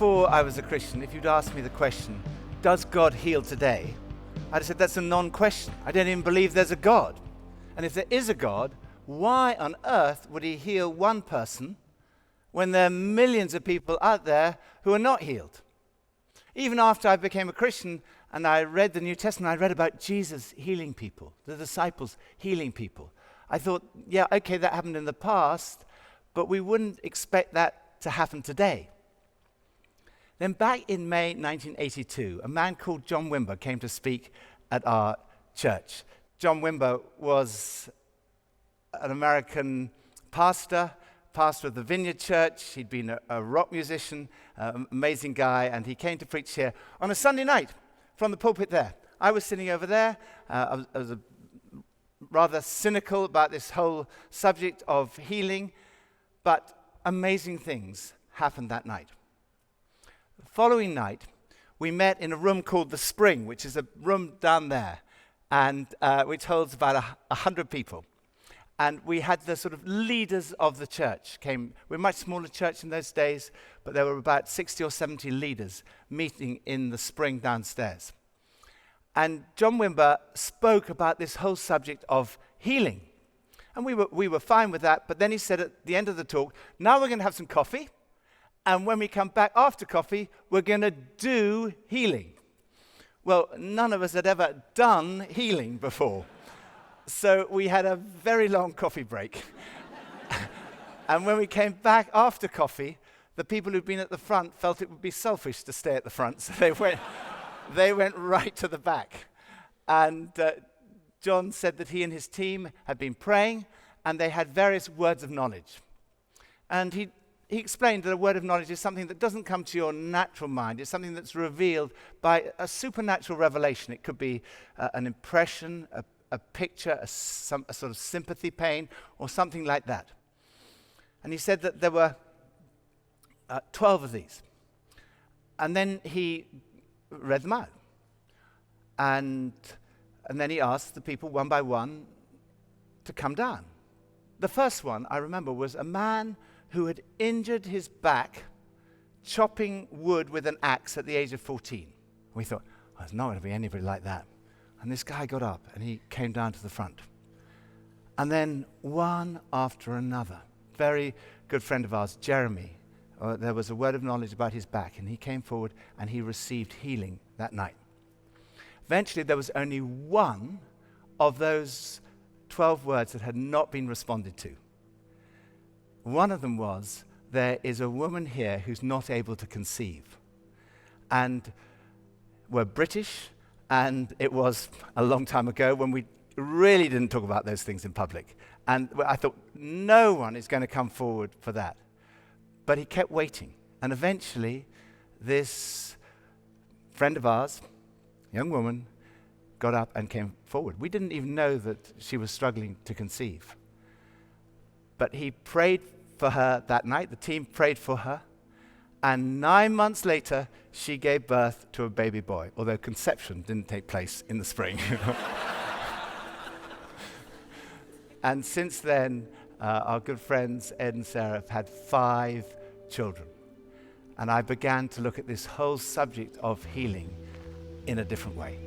before I was a Christian, if you'd asked me the question, does God heal today? I'd have said that's a non-question. I don't even believe there's a God. And if there is a God, why on earth would he heal one person when there are millions of people out there who are not healed? Even after I became a Christian and I read the New Testament, I read about Jesus healing people, the disciples healing people. I thought, yeah, okay, that happened in the past, but we wouldn't expect that to happen today. Then back in May 1982, a man called John Wimbo came to speak at our church. John Wimbo was an American pastor of the Vineyard Church. He'd been a rock musician, amazing guy, and he came to preach here on a Sunday night from the pulpit there. I was sitting over there. I was rather cynical about this whole subject of healing, but amazing things happened that night. The following night, we met in a room called The Spring, which is a room down there, and which holds about 100 people. And we had the sort of leaders of the church came. We're a much smaller church in those days, but there were about 60 or 70 leaders meeting in The Spring downstairs. And John Wimber spoke about this whole subject of healing. And we were fine with that, but then he said at the end of the talk, now we're going to have some coffee. And when we come back after coffee, we're going to do healing. Well, none of us had ever done healing before. So we had a very long coffee break. And when we came back after coffee, the people who'd been at the front felt it would be selfish to stay at the front. So they went right to the back. And John said that he and his team had been praying, and they had various words of knowledge. And he explained that a word of knowledge is something that doesn't come to your natural mind. It's something that's revealed by a supernatural revelation. It could be an impression, a picture, a sort of sympathy pain, or something like that. And he said that there were 12 of these. And then he read them out. And then he asked the people one by one to come down. The first one, I remember, was a man who had injured his back chopping wood with an axe at the age of 14. We thought, oh, there's not going to be anybody like that. And this guy got up and he came down to the front. And then one after another, very good friend of ours, Jeremy, there was a word of knowledge about his back, and he came forward and he received healing that night. Eventually, there was only one of those 12 words that had not been responded to. One of them was, there is a woman here who's not able to conceive. And we're British, and it was a long time ago when we really didn't talk about those things in public. And I thought, no one is going to come forward for that. But he kept waiting. And eventually, this friend of ours, young woman, got up and came forward. We didn't even know that she was struggling to conceive. But he prayed for her that night. The team prayed for her. And 9 months later, she gave birth to a baby boy, although conception didn't take place in the spring. And since then, our good friends Ed and Sarah have had 5 children. And I began to look at this whole subject of healing in a different way.